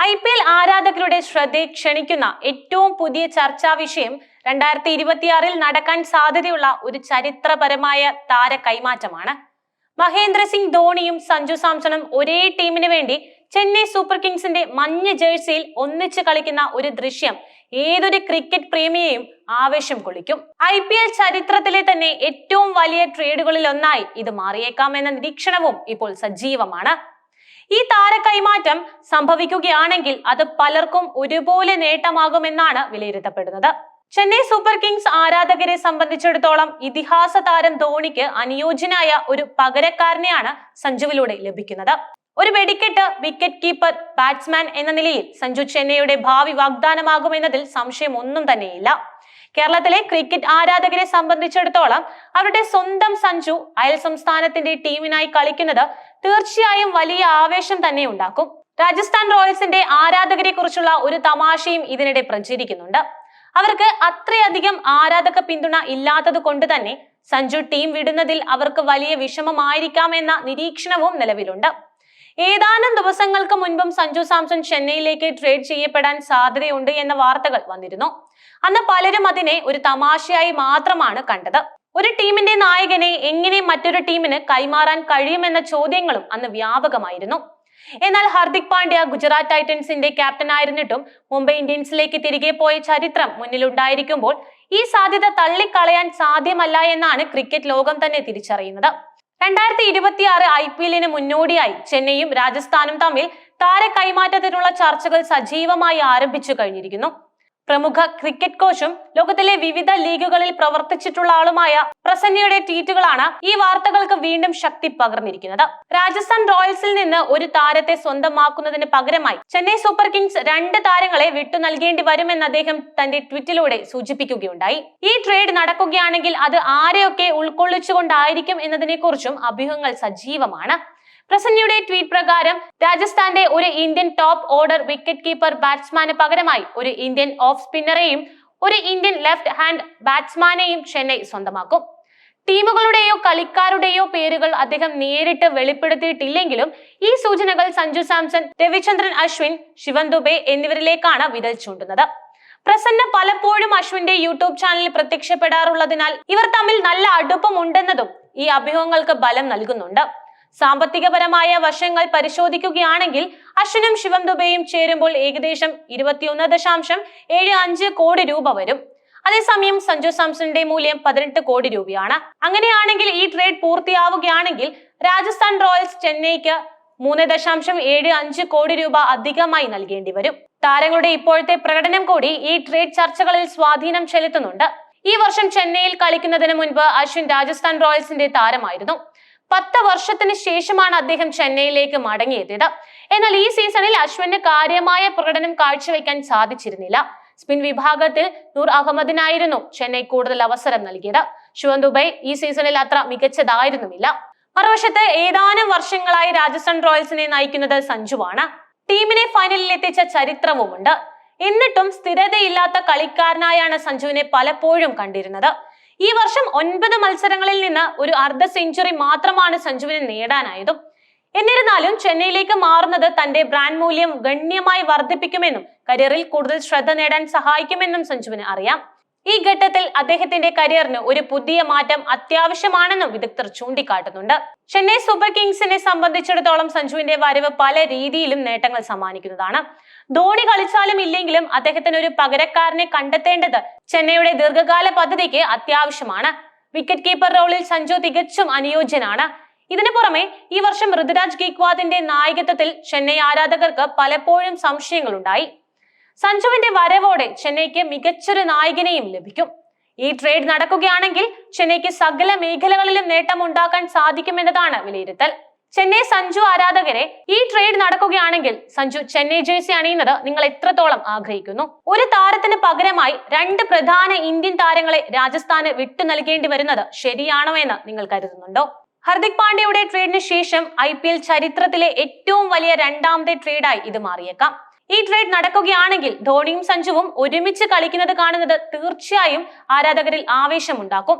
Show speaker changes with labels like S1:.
S1: IPL ആരാധകരുടെ ശ്രദ്ധ ക്ഷണിക്കുന്ന ഏറ്റവും പുതിയ ചർച്ചാ വിഷയം 2026 നടക്കാൻ സാധ്യതയുള്ള ഒരു ചരിത്രപരമായ താര കൈമാറ്റമാണ്. മഹേന്ദ്ര സിംഗ് ധോണിയും സഞ്ജു സാംസണും ഒരേ ടീമിന് വേണ്ടി ചെന്നൈ സൂപ്പർ കിങ്സിന്റെ മഞ്ഞ ജേഴ്സിയിൽ ഒന്നിച്ച് കളിക്കുന്ന ഒരു ദൃശ്യം ഏതൊരു ക്രിക്കറ്റ് പ്രേമിയെയും ആവേശം കൊള്ളിക്കും. IPL ചരിത്രത്തിലെ തന്നെ ഏറ്റവും വലിയ ട്രേഡുകളിൽ ഒന്നായി ഇത് മാറിയേക്കാമെന്ന നിരീക്ഷണവും ഇപ്പോൾ സജീവമാണ്. ഈ താര കൈമാറ്റം സംഭവിക്കുകയാണെങ്കിൽ അത് പലർക്കും ഒരുപോലെ നേട്ടമാകുമെന്നാണ് വിലയിരുത്തപ്പെടുന്നത്. ചെന്നൈ സൂപ്പർ കിങ്സ് ആരാധകരെ സംബന്ധിച്ചിടത്തോളം ഇതിഹാസ താരം ധോണിക്ക് അനുയോജ്യനായ ഒരു പകരക്കാരനെയാണ് സഞ്ജുവിലൂടെ ലഭിക്കുന്നത്. ഒരു വെടിക്കെട്ട് വിക്കറ്റ് കീപ്പർ ബാറ്റ്സ്മാൻ എന്ന നിലയിൽ സഞ്ജു ചെന്നൈയുടെ ഭാവി വാഗ്ദാനമാകുമെന്നതിൽ സംശയം ഒന്നും തന്നെയില്ല. കേരളത്തിലെ ക്രിക്കറ്റ് ആരാധകരെ സംബന്ധിച്ചിടത്തോളം അവരുടെ സ്വന്തം സഞ്ജു അയൽ സംസ്ഥാനത്തിന്റെ ടീമിനായി കളിക്കുന്നത് തീർച്ചയായും വലിയ ആവേശം തന്നെ ഉണ്ടാക്കും. രാജസ്ഥാൻ റോയൽസിന്റെ ആരാധകരെ കുറിച്ചുള്ള ഒരു തമാശയും ഇതിനിടെ പ്രചരിക്കുന്നുണ്ട്. അവർക്ക് അത്രയധികം ആരാധക പിന്തുണ ഇല്ലാത്തത് കൊണ്ട് തന്നെ സഞ്ജു ടീം വിടുന്നതിൽ അവർക്ക് വലിയ വിഷമമായിരിക്കാം എന്ന നിരീക്ഷണവും നിലവിലുണ്ട്. ഏതാനും ദിവസങ്ങൾക്ക് മുൻപും സഞ്ജു സാംസൺ ചെന്നൈയിലേക്ക് ട്രേഡ് ചെയ്യപ്പെടാൻ സാധ്യതയുണ്ട് എന്ന വാർത്തകൾ വന്നിരുന്നു. അന്ന് പലരും അതിനെ ഒരു തമാശയായി മാത്രമാണ് കണ്ടത്. ഒരു ടീമിന്റെ നായകനെ എങ്ങനെ മറ്റൊരു ടീമിന് കൈമാറാൻ കഴിയുമെന്ന ചോദ്യങ്ങളും അന്ന് വ്യാപകമായിരുന്നു. എന്നാൽ ഹാർദിക് പാണ്ഡ്യ ഗുജറാത്ത് ടൈറ്റൻസിന്റെ ക്യാപ്റ്റൻ ആയിരുന്നിട്ടും മുംബൈ ഇന്ത്യൻസിലേക്ക് തിരികെ പോയ ചരിത്രം മുന്നിലുണ്ടായിരിക്കുമ്പോൾ ഈ സാധ്യത തള്ളിക്കളയാൻ സാധ്യമല്ല എന്നാണ് ക്രിക്കറ്റ് ലോകം തന്നെ തിരിച്ചറിയുന്നത്. 2026 IPL മുന്നോടിയായി ചെന്നൈയും രാജസ്ഥാനും തമ്മിൽ താര കൈമാറ്റത്തിനുള്ള ചർച്ചകൾ സജീവമായി ആരംഭിച്ചു കഴിഞ്ഞിരിക്കുന്നു. പ്രമുഖ ക്രിക്കറ്റ് കോച്ചും ലോകത്തിലെ വിവിധ ലീഗുകളിൽ പ്രവർത്തിച്ചിട്ടുള്ള ആളുമായ പ്രസന്നയുടെ ട്വീറ്റുകളാണ് ഈ വാർത്തകൾക്ക് വീണ്ടും ശക്തി പകർന്നിരിക്കുന്നത്. രാജസ്ഥാൻ റോയൽസിൽ നിന്ന് ഒരു താരത്തെ സ്വന്തമാക്കുന്നതിന് പകരമായി ചെന്നൈ സൂപ്പർ കിങ്സ് 2 താരങ്ങളെ വിട്ടു നൽകേണ്ടി വരുമെന്ന് അദ്ദേഹം തന്റെ ട്വീറ്റിലൂടെ സൂചിപ്പിക്കുകയുണ്ടായി. ഈ ട്രേഡ് നടക്കുകയാണെങ്കിൽ അത് ആരെയൊക്കെ ഉൾക്കൊള്ളിച്ചുകൊണ്ടായിരിക്കും എന്നതിനെ കുറിച്ചും അഭ്യൂഹങ്ങൾ സജീവമാണ്. പ്രസന്നയുടെ ട്വീറ്റ് പ്രകാരം രാജസ്ഥാന്റെ ഒരു Indian top order wicket keeper ബാറ്റ്സ്മാന് പകരമായി ഒരു ഇന്ത്യൻ ഓഫ് സ്പിന്നറെയും ഒരു ഇന്ത്യൻ ലെഫ്റ്റ് ഹാൻഡ് ബാറ്റ്സ്മാനെയും ചെന്നൈ സ്വന്തമാക്കും. ടീമുകളുടെയോ കളിക്കാരുടെയോ പേരുകൾ അദ്ദേഹം നേരിട്ട് വെളിപ്പെടുത്തിയിട്ടില്ലെങ്കിലും ഈ സൂചനകൾ സഞ്ജു സാംസൺ, രവിചന്ദ്രൻ അശ്വിൻ, ശിവൻ ദുബെ എന്നിവരിലേക്കാണ് വിരൽ ചൂണ്ടുന്നത്. പ്രസന്ന പലപ്പോഴും അശ്വിന്റെ യൂട്യൂബ് ചാനലിൽ പ്രത്യക്ഷപ്പെടാറുള്ളതിനാൽ ഇവർ തമ്മിൽ നല്ല അടുപ്പമുണ്ടെന്നതും ഈ അഭ്യൂഹങ്ങൾക്ക് ബലം നൽകുന്നുണ്ട്. സാമ്പത്തികപരമായ വശങ്ങൾ പരിശോധിക്കുകയാണെങ്കിൽ അശ്വിനും ശിവം ദുബെയും ചേരുമ്പോൾ ഏകദേശം 21.75 കോടി രൂപ വരും. അതേസമയം സഞ്ജു സാംസണിന്റെ മൂല്യം 18 കോടി രൂപയാണ്. അങ്ങനെയാണെങ്കിൽ ഈ ട്രേഡ് പൂർത്തിയാവുകയാണെങ്കിൽ രാജസ്ഥാൻ റോയൽസ് ചെന്നൈക്ക് 3.75 കോടി രൂപ അധികമായി നൽകേണ്ടി വരും. താരങ്ങളുടെ ഇപ്പോഴത്തെ പ്രകടനം കൂടി ഈ ട്രേഡ് ചർച്ചകളിൽ സ്വാധീനം ചെലുത്തുന്നുണ്ട്. ഈ വർഷം ചെന്നൈയിൽ കളിക്കുന്നതിന് മുൻപ് അശ്വിൻ രാജസ്ഥാൻ റോയൽസിന്റെ താരമായിരുന്നു. 10 വർഷത്തിന് ശേഷമാണ് അദ്ദേഹം ചെന്നൈയിലേക്ക് മടങ്ങിയെത്തിയത്. എന്നാൽ ഈ സീസണിൽ അശ്വിന് കാര്യമായ പ്രകടനം കാഴ്ചവെക്കാൻ സാധിച്ചിരുന്നില്ല. സ്പിൻ വിഭാഗത്തിൽ നൂർ അഹമ്മദിനായിരുന്നു ചെന്നൈ കൂടുതൽ അവസരം നൽകിയത്. ശിവൻ ദുബെ ഈ സീസണിൽ അത്ര മികച്ചതായിരുന്നുമില്ല. മറുവശത്ത് ഏതാനും വർഷങ്ങളായി രാജസ്ഥാൻ റോയൽസിനെ നയിക്കുന്നത് സഞ്ജുവാണ്. ടീമിനെ ഫൈനലിൽ എത്തിച്ച ചരിത്രവുമുണ്ട്. എന്നിട്ടും സ്ഥിരതയില്ലാത്ത കളിക്കാരനായാണ് സഞ്ജുവിനെ പലപ്പോഴും കണ്ടിരുന്നത്. ഈ വർഷം 9 മത്സരങ്ങളിൽ നിന്ന് ഒരു അർദ്ധ സെഞ്ചുറി മാത്രമാണ് സഞ്ജുവിന് നേടാനായതും. എന്നിരുന്നാലും ചെന്നൈയിലേക്ക് മാറുന്നത് തന്റെ ബ്രാൻഡ് മൂല്യം ഗണ്യമായി വർദ്ധിപ്പിക്കുമെന്നും കരിയറിൽ കൂടുതൽ ശ്രദ്ധ നേടാൻ സഹായിക്കുമെന്നും സഞ്ജുവിന് അറിയാം. ഈ ഘട്ടത്തിൽ അദ്ദേഹത്തിന്റെ കരിയറിന് ഒരു പുതിയ മാറ്റം അത്യാവശ്യമാണെന്നും വിദഗ്ധർ ചൂണ്ടിക്കാട്ടുന്നുണ്ട്. ചെന്നൈ സൂപ്പർ കിങ്സിനെ സംബന്ധിച്ചിടത്തോളം സഞ്ജുവിന്റെ വരവ് പല രീതിയിലും നേട്ടങ്ങൾ സമ്മാനിക്കുന്നതാണ്. ധോണി കളിച്ചാലും ഇല്ലെങ്കിലും അദ്ദേഹത്തിന് ഒരു പകരക്കാരനെ കണ്ടെത്തേണ്ടത് ചെന്നൈയുടെ ദീർഘകാല പദ്ധതിക്ക് അത്യാവശ്യമാണ്. വിക്കറ്റ് കീപ്പർ റോളിൽ സഞ്ജു തികച്ചും അനുയോജ്യനാണ്. ഇതിനു പുറമെ ഈ വർഷം ഋതുരാജ് ഗെയ്ക്വാദിന്റെ നായകത്വത്തിൽ ചെന്നൈ ആരാധകർക്ക് പലപ്പോഴും സംശയങ്ങളുണ്ടായി. സഞ്ജുവിന്റെ വരവോടെ ചെന്നൈക്ക് മികച്ചൊരു നായകനെയും ലഭിക്കും. ഈ ട്രേഡ് നടക്കുകയാണെങ്കിൽ ചെന്നൈക്ക് സകല മേഖലകളിലും നേട്ടമുണ്ടാക്കാൻ സാധിക്കുമെന്നതാണ് വിലയിരുത്തൽ. ചെന്നൈ സഞ്ജു ആരാധകരെ, ഈ ട്രേഡ് നടക്കുകയാണെങ്കിൽ സഞ്ജു ചെന്നൈ ജേഴ്സി അണിയുന്നത് നിങ്ങൾ എത്രത്തോളം ആഗ്രഹിക്കുന്നു? ഒരു താരത്തിന് പകരമായി 2 പ്രധാന ഇന്ത്യൻ താരങ്ങളെ രാജസ്ഥാന് വിട്ടു നൽകേണ്ടി വരുന്നത് ശരിയാണോ എന്ന് നിങ്ങൾ കരുതുന്നുണ്ടോ? ഹാർദിക് പാണ്ഡ്യയുടെ ട്രേഡിന് ശേഷം IPL ചരിത്രത്തിലെ ഏറ്റവും വലിയ 2ാമത്തെ ട്രേഡായി ഇത് മാറിയേക്കാം. ഈ ട്രേഡ് നടക്കുകയാണെങ്കിൽ ധോണിയും സഞ്ജുവും ഒരുമിച്ച് കളിക്കുന്നത് കാണുന്നത് തീർച്ചയായും ആരാധകരിൽ ആവേശമുണ്ടാക്കും.